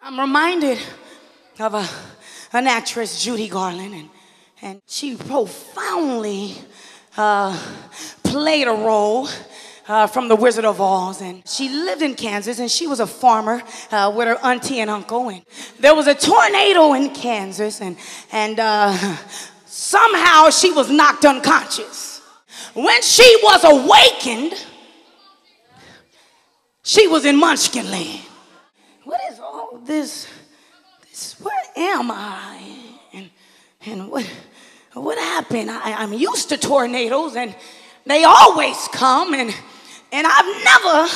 I'm reminded of an actress, Judy Garland, and she profoundly played a role from The Wizard of Oz. And she lived in Kansas, and she was a farmer with her auntie and uncle. And there was a tornado in Kansas, and somehow she was knocked unconscious. When she was awakened, she was in Munchkin land. What is all this? Where am I? And what happened? I'm used to tornadoes, and they always come, and I've never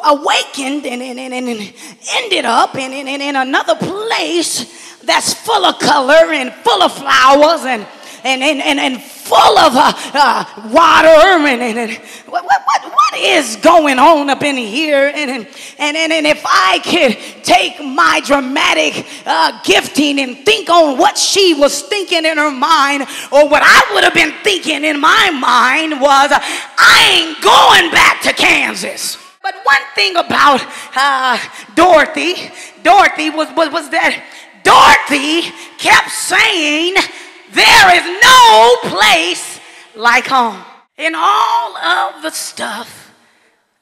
awakened and ended up in another place that's full of color and full of flowers and full of water and what is going on up in here? And if I could take my dramatic gifting and think on what she was thinking in her mind, or what I would have been thinking in my mind, was I ain't going back to Kansas. But one thing about Dorothy was that Dorothy kept saying, there is no place like home. In all of the stuff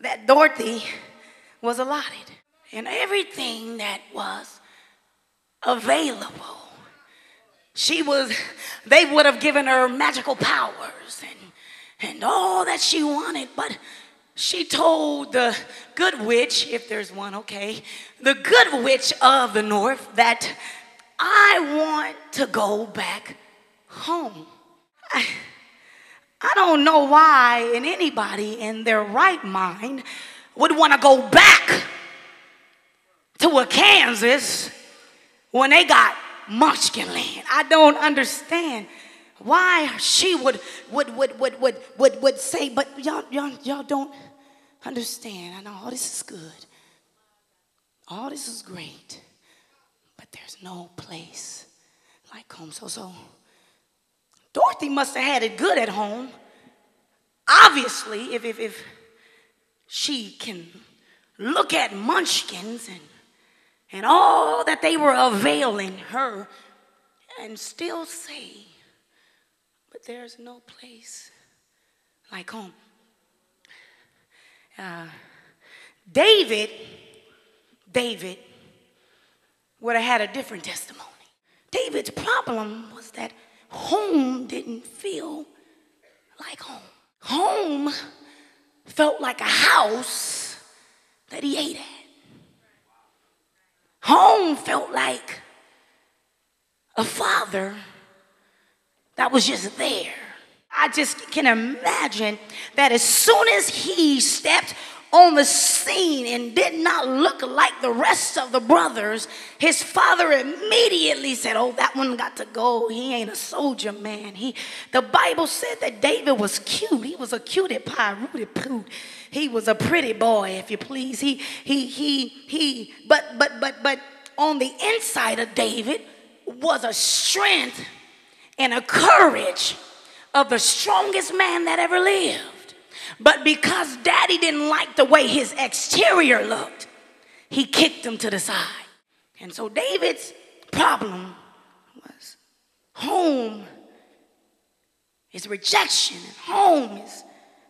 that Dorothy was allotted, and everything that was available, they would have given her magical powers and all that she wanted. But she told the good witch, if there's one, okay, the good witch of the north, that I want to go back home. I don't know why anybody in their right mind would want to go back to a Kansas when they got Munchkin land. I don't understand why she would say, but y'all don't understand. I know all this is good. All this is great. But there's no place like home. So Dorothy must have had it good at home. Obviously, if she can look at Munchkins and all that they were availing her and still say, but there's no place like home. David would have had a different testimony. David's problem was that home didn't feel like home. Home felt like a house that he ate at. Home felt like a father that was just there. I just can imagine that as soon as he stepped on the scene and did not look like the rest of the brothers, his father immediately said, oh, that one got to go. He ain't a soldier, man. The Bible said that David was cute. He was a cutie pie, rooty poo. He was a pretty boy, if you please. But on the inside of David was a strength and a courage of the strongest man that ever lived. But because daddy didn't like the way his exterior looked, he kicked him to the side. And so David's problem was home is rejection, and home is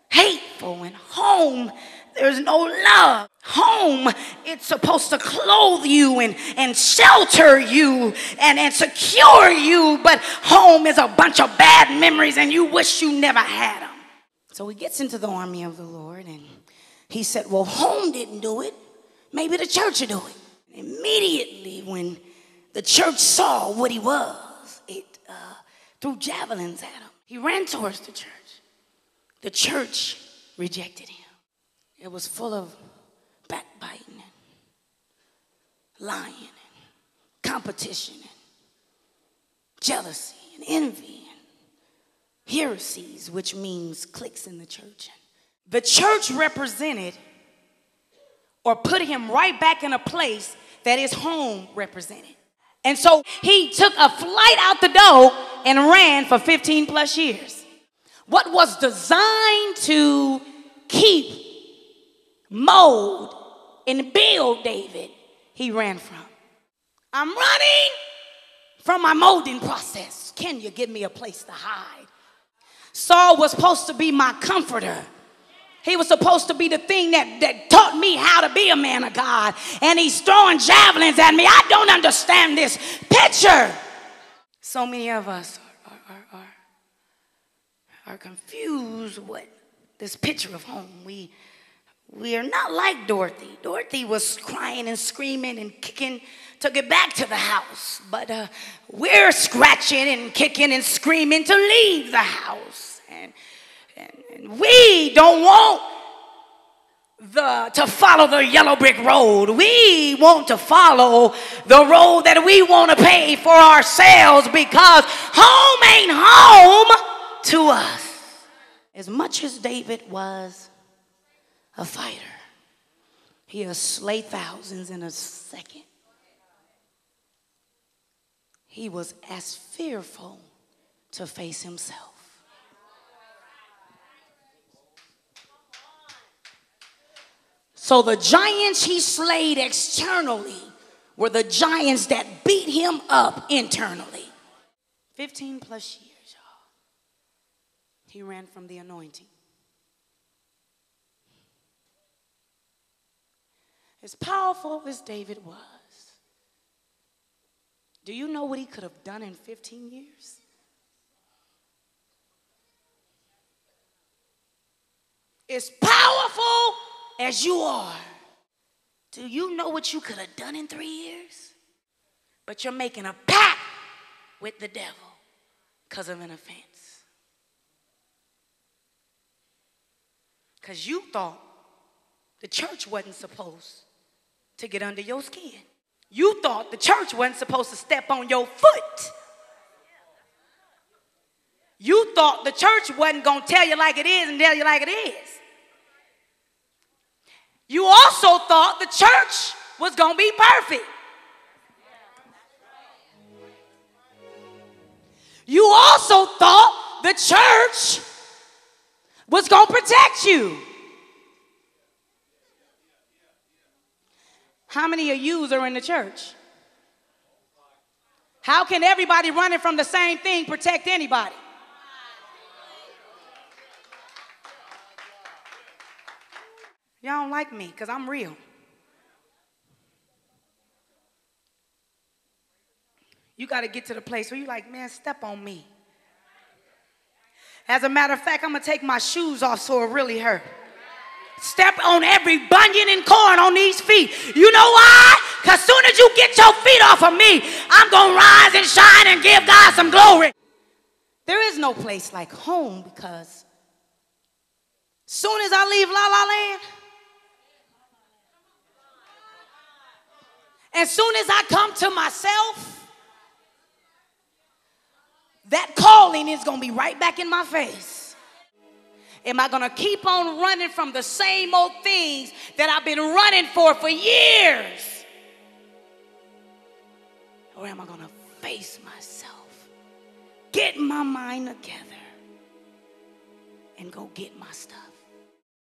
hateful, and home, there's no love. Home, it's supposed to clothe you and shelter you and secure you, but home is a bunch of bad memories and you wish you never had them. So he gets into the army of the Lord, and he said, well, home didn't do it. Maybe the church would do it. Immediately when the church saw what he was, it threw javelins at him. He ran towards the church. The church rejected him. It was full of backbiting and lying and competition and jealousy and envy and heresies, which means cliques in the church. The church represented or put him right back in a place that his home represented. And so he took a flight out the door and ran for 15 plus years. What was designed to keep, mold, and build David, he ran from. I'm running from my molding process. Can you give me a place to hide? Saul was supposed to be my comforter. He was supposed to be the thing that taught me how to be a man of God. And he's throwing javelins at me. I don't understand this picture. So many of us are confused with this picture of home. We are not like Dorothy. Dorothy was crying and screaming and kicking to get back to the house. But we're scratching and kicking and screaming to leave the house. And we don't want to follow the yellow brick road. We want to follow the road that we want to pay for ourselves, because home ain't home to us. As much as David was a fighter, he'll slay thousands in a second. He was as fearful to face himself. So the giants he slayed externally were the giants that beat him up internally. 15 plus years, y'all. He ran from the anointing. As powerful as David was, do you know what he could have done in 15 years? As powerful as you are, do you know what you could have done in 3 years? But you're making a pact with the devil because of an offense. Because you thought the church wasn't supposed to get under your skin. You thought the church wasn't supposed to step on your foot. You thought the church wasn't going to tell you like it is and tell you like it is. You also thought the church was going to be perfect. You also thought the church was going to protect you. How many of you are in the church? How can everybody running from the same thing protect anybody? Y'all don't like me because I'm real. You got to get to the place where you're like, man, step on me. As a matter of fact, I'm going to take my shoes off so it really hurt. Step on every bunion and corn on these feet. You know why? Because soon as you get your feet off of me, I'm going to rise and shine and give God some glory. There is no place like home, because soon as I leave La La Land, as soon as I come to myself, that calling is going to be right back in my face. Am I going to keep on running from the same old things that I've been running for years? Or am I going to face myself, get my mind together, and go get my stuff?